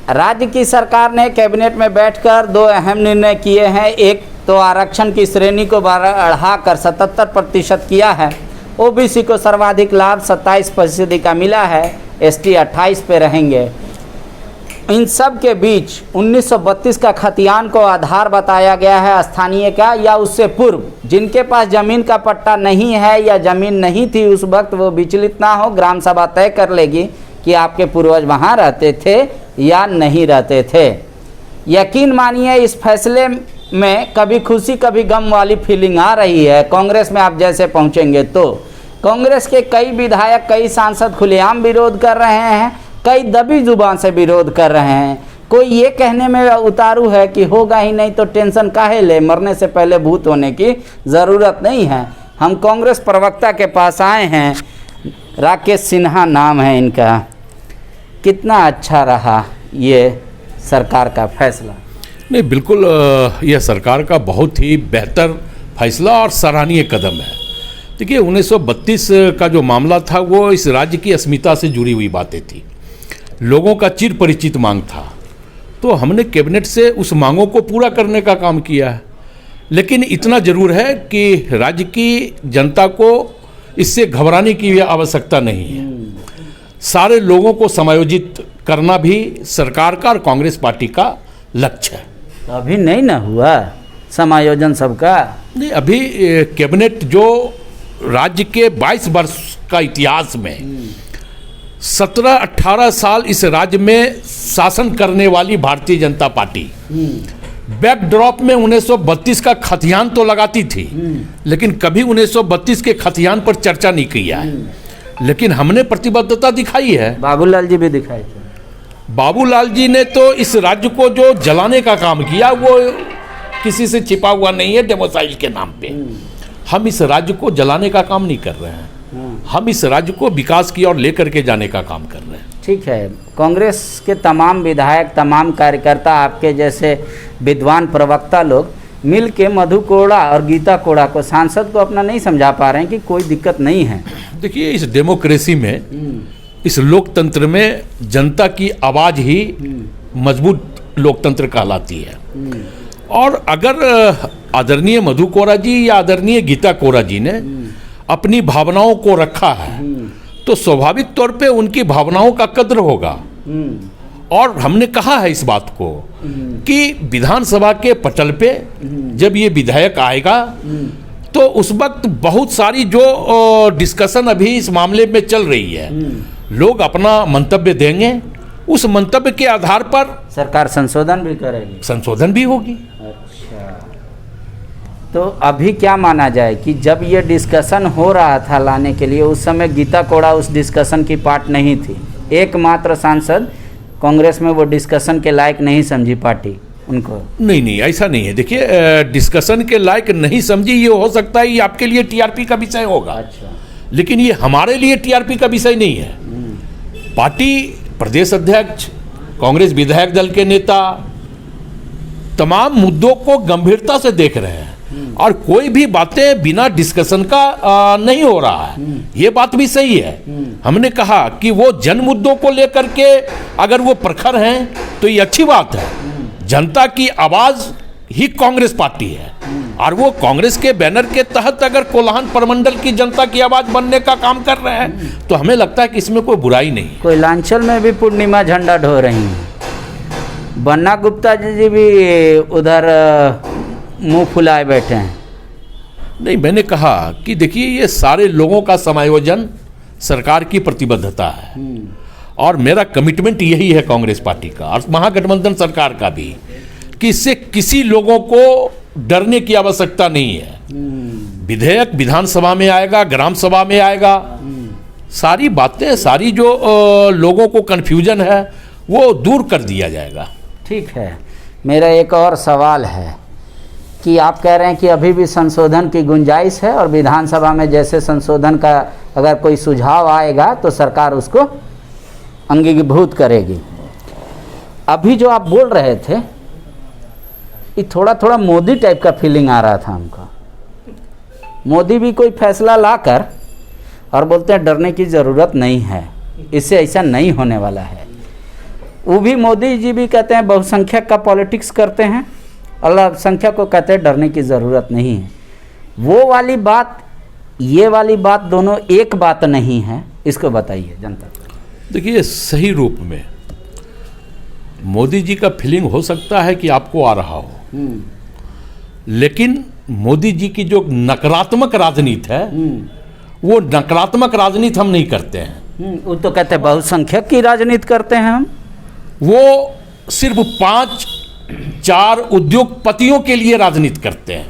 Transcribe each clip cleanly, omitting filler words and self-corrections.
राज्य की सरकार ने कैबिनेट में बैठकर दो अहम निर्णय किए हैं। एक तो आरक्षण की श्रेणी को बढ़ाकर 77% किया है। ओबीसी को सर्वाधिक लाभ 27% का मिला है। एसटी 28 पे रहेंगे। इन सब के बीच 1932 का खतियान को आधार बताया गया है स्थानीय का, या उससे पूर्व जिनके पास ज़मीन का पट्टा नहीं है या ज़मीन नहीं थी उस वक्त वो विचलित ना हो। ग्राम सभा तय कर लेगी कि आपके पूर्वज वहाँ रहते थे या नहीं रहते थे। यकीन मानिए इस फैसले में कभी खुशी कभी गम वाली फीलिंग आ रही है। कांग्रेस में आप जैसे पहुँचेंगे तो कांग्रेस के कई विधायक कई सांसद खुलेआम विरोध कर रहे हैं, कई दबी जुबान से विरोध कर रहे हैं। कोई ये कहने में उतारू है कि होगा ही नहीं तो टेंशन काहे ले, मरने से पहले भूत होने की ज़रूरत नहीं है। हम कांग्रेस प्रवक्ता के पास आए हैं, राकेश सिन्हा नाम है इनका। कितना अच्छा रहा ये सरकार का फैसला? नहीं, बिल्कुल यह सरकार का बहुत ही बेहतर फैसला और सराहनीय कदम है। देखिए 1932 का जो मामला था वो इस राज्य की अस्मिता से जुड़ी हुई बातें थी, लोगों का चिर परिचित मांग था। तो हमने कैबिनेट से उस मांगों को पूरा करने का काम किया है। लेकिन इतना ज़रूर है कि राज्य की जनता को इससे घबराने की आवश्यकता नहीं है। सारे लोगों को समायोजित करना भी सरकार का और कांग्रेस पार्टी का लक्ष्य है। अभी नहीं ना हुआ समायोजन सबका? नहीं, अभी कैबिनेट जो राज्य के 22 वर्ष का इतिहास में 17-18 साल इस राज्य में शासन करने वाली भारतीय जनता पार्टी बैकड्रॉप में 1932 का खतियान तो लगाती थी, लेकिन कभी 1932 के खतियान पर चर्चा नहीं किया है। लेकिन हमने प्रतिबद्धता दिखाई है। बाबूलाल जी भी दिखाए थे। बाबूलाल जी ने तो इस राज्य को जो जलाने का काम किया वो किसी से छिपा हुआ नहीं है। डेमोसाइल के नाम पे हम इस राज्य को जलाने का काम नहीं कर रहे हैं। हम इस राज्य को विकास की ओर लेकर के जाने का काम कर रहे हैं। ठीक है, कांग्रेस के तमाम विधायक तमाम कार्यकर्ता आपके जैसे विद्वान प्रवक्ता लोग मिल के मधु कोड़ा और गीता कोड़ा को सांसद को अपना नहीं समझा पा रहे हैं कि कोई दिक्कत नहीं है। देखिए इस डेमोक्रेसी में, इस लोकतंत्र में जनता की आवाज़ ही मजबूत लोकतंत्र कहलाती है। और अगर आदरणीय मधु कोड़ा जी या आदरणीय गीता कोड़ा जी ने अपनी भावनाओं को रखा है तो स्वाभाविक तौर पे उनकी भावनाओं का कद्र होगा। और हमने कहा है इस बात को कि विधानसभा के पटल पे जब ये विधायक आएगा तो उस वक्त बहुत सारी जो डिस्कशन अभी इस मामले में चल रही है, लोग अपना मंतव्य देंगे। उस मंतव्य के आधार पर सरकार संशोधन भी करेगी, संशोधन भी होगी। अच्छा, तो अभी क्या माना जाए कि जब ये डिस्कशन हो रहा था लाने के लिए, उस समय गीता कोड़ा उस डिस्कशन की पार्ट नहीं थी। एकमात्र सांसद कांग्रेस में वो डिस्कशन के लायक नहीं समझी पार्टी उनको। नहीं, ऐसा नहीं है। देखिए डिस्कशन के लायक नहीं समझी, ये हो सकता है ये आपके लिए टीआरपी का विषय होगा। अच्छा, लेकिन ये हमारे लिए टीआरपी का विषय नहीं है। पार्टी प्रदेश अध्यक्ष, कांग्रेस विधायक दल के नेता तमाम मुद्दों को गंभीरता से देख रहे हैं और कोई भी बातें बिना डिस्कशन का नहीं हो रहा है। ये बात भी सही है। हमने कहा कि वो जन मुद्दों को लेकर के अगर वो प्रखर हैं तो ये अच्छी बात है। जनता की आवाज ही कांग्रेस पार्टी है और वो कांग्रेस के बैनर के तहत अगर कोल्हान प्रमंडल की जनता की आवाज बनने का काम कर रहे हैं तो हमें लगता है कि इसमें कोई बुराई नहीं है। कोयलांचल में भी पूर्णिमा झंडा ढो रही हैं। बन्ना गुप्ता जी भी उधर मुंह फुलाए बैठे हैं। नहीं, मैंने कहा कि देखिए ये सारे लोगों का समायोजन सरकार की प्रतिबद्धता है और मेरा कमिटमेंट यही है कांग्रेस पार्टी का और महागठबंधन सरकार का भी कि इससे किसी लोगों को डरने की आवश्यकता नहीं है। विधेयक विधानसभा में आएगा, ग्राम सभा में आएगा, सारी बातें, सारी जो लोगों को कन्फ्यूजन है वो दूर कर दिया जाएगा। ठीक है, मेरा एक और सवाल है कि आप कह रहे हैं कि अभी भी संशोधन की गुंजाइश है और विधानसभा में जैसे संशोधन का अगर कोई सुझाव आएगा तो सरकार उसको अंगीभूत करेगी। अभी जो आप बोल रहे थे ये थोड़ा थोड़ा मोदी टाइप का फीलिंग आ रहा था हमको। मोदी भी कोई फैसला लाकर और बोलते हैं डरने की ज़रूरत नहीं है, इससे ऐसा नहीं होने वाला है। वो भी मोदी जी भी कहते हैं बहुसंख्यक का पॉलिटिक्स करते हैं, अल्पसंख्यक को कहते हैं डरने की ज़रूरत नहीं है। वो वाली बात ये वाली बात दोनों एक बात नहीं है, इसको बताइए जनता को। देखिए, सही रूप में मोदी जी का फीलिंग हो सकता है कि आपको आ रहा हो, लेकिन मोदी जी की जो नकारात्मक राजनीति है वो नकारात्मक राजनीति हम नहीं करते हैं। वो तो कहते हैं बहुसंख्यक की राजनीति करते हैं हम। वो सिर्फ 5-4 उद्योगपतियों के लिए राजनीति करते हैं।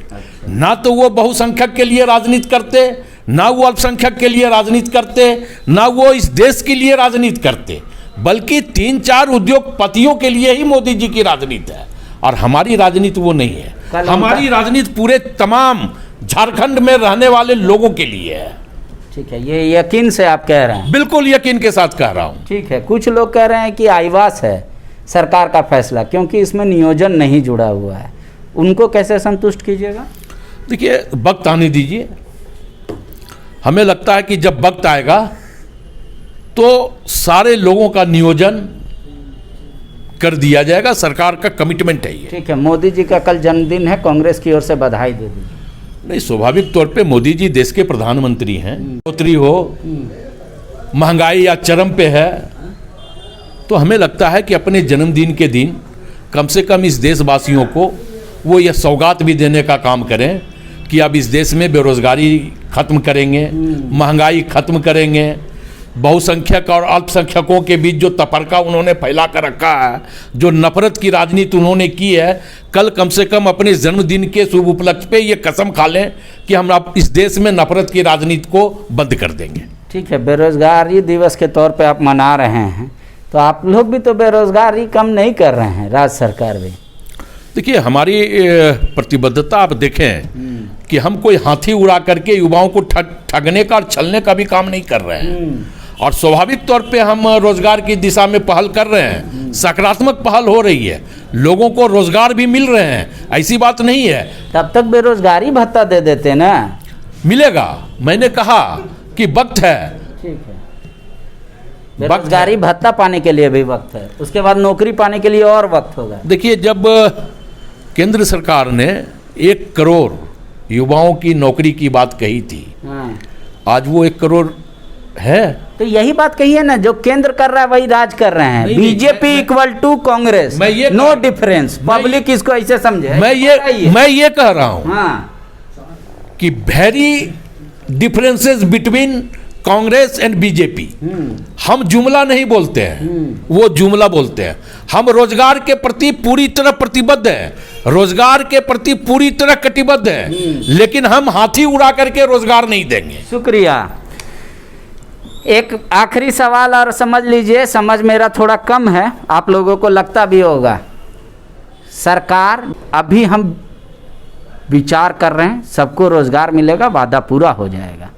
ना तो वो बहुसंख्यक के लिए राजनीति करते, ना वो अल्पसंख्यक के लिए राजनीति करते, ना वो इस देश के लिए राजनीति करते, बल्कि 3-4 उद्योगपतियों के लिए ही मोदी जी की राजनीति है। और हमारी राजनीति वो नहीं है। हमारी राजनीति पूरे तमाम झारखंड में रहने वाले लोगों के लिए है। ठीक है, ये यकीन से आप कह रहे हैं? बिल्कुल यकीन के साथ कह रहा हूँ। ठीक है, कुछ लोग कह रहे हैं कि आईवास है सरकार का फैसला, क्योंकि इसमें नियोजन नहीं जुड़ा हुआ है। उनको कैसे संतुष्ट कीजिएगा? देखिए, वक्त आने दीजिए। हमें लगता है कि जब वक्त आएगा तो सारे लोगों का नियोजन कर दिया जाएगा। सरकार का कमिटमेंट है ये। ठीक है, मोदी जी का कल जन्मदिन है, कांग्रेस की ओर से बधाई दे दीजिए। नहीं, स्वाभाविक तौर पे मोदी जी देश के प्रधानमंत्री हैं। बढ़ोतरी हो, महंगाई या चरम पे है, तो हमें लगता है कि अपने जन्मदिन के दिन कम से कम इस देशवासियों को वो यह सौगात भी देने का काम करें कि अब इस देश में बेरोजगारी खत्म करेंगे, महंगाई खत्म करेंगे, बहुसंख्यक और अल्पसंख्यकों के बीच जो तफरका उन्होंने फैला कर रखा है, जो नफरत की राजनीति उन्होंने की है, कल कम से कम अपने जन्मदिन के शुभ उपलक्ष्य पे ये कसम खा लें कि हम अब इस देश में नफरत की राजनीति को बंद कर देंगे। ठीक है, बेरोजगारी दिवस के तौर पे आप मना रहे हैं, तो आप लोग भी तो बेरोजगारी कम नहीं कर रहे हैं, राज्य सरकार भी। देखिए, हमारी प्रतिबद्धता आप देखें कि हम कोई हाथी उड़ा करके युवाओं को ठगने का और छलने का भी काम नहीं कर रहे हैं। और स्वाभाविक तौर पे हम रोजगार की दिशा में पहल कर रहे हैं, सकारात्मक पहल हो रही है, लोगों को रोजगार भी मिल रहे हैं, ऐसी बात नहीं है। तब तक बेरोजगारी भत्ता दे देते ना। मिलेगा, मैंने कहा कि वक्त है। ठीक है, बेरोजगारी भत्ता पाने के लिए भी वक्त है, उसके बाद नौकरी पाने के लिए और वक्त होगा। देखिए, जब केंद्र सरकार ने 1 करोड़ युवाओं की नौकरी की बात कही थी, आज वो 1 करोड़ है। तो यही बात कही है ना, जो केंद्र कर रहा है वही राज कर रहे हैं। BJP equal to Congress, no difference. Public इसको ऐसे समझे। मैं ये कह रहा हूं कि very differences between Congress and BJP. हम जुमला नहीं बोलते हैं, वो जुमला बोलते हैं। हम रोजगार के प्रति पूरी तरह प्रतिबद्ध हैं, रोजगार के प्रति पूरी तरह कटिबद्ध हैं, लेकिन हम हाथी उड़ा करके रोजगार नहीं देंगे। शुक्रिया। एक आखिरी सवाल और समझ लीजिए, समझ मेरा थोड़ा कम है, आप लोगों को लगता भी होगा। सरकार अभी हम विचार कर रहे हैं, सबको रोजगार मिलेगा, वादा पूरा हो जाएगा।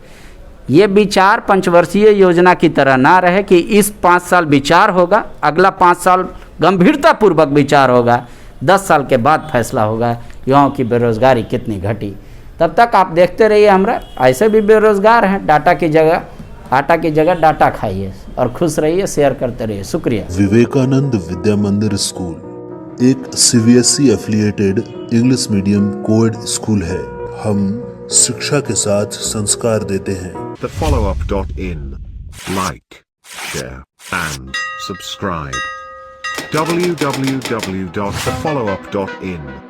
ये विचार पंचवर्षीय योजना की तरह ना रहे कि इस 5 साल विचार होगा, अगला 5 साल गंभीरतापूर्वक विचार होगा, 10 साल के बाद फैसला होगा युवाओं की बेरोजगारी कितनी घटी। तब तक आप देखते रहिए। हमरा ऐसे भी बेरोजगार हैं, आटा की जगह डाटा खाइए और खुश रहिए, शेयर करते रहिए। शुक्रिया। विवेकानंद विद्या मंदिर स्कूल एक CBSE affiliated English medium coed school है। हम शिक्षा के साथ संस्कार देते हैं। thefollowup.in. Like, share and subscribe. www.thefollowup.in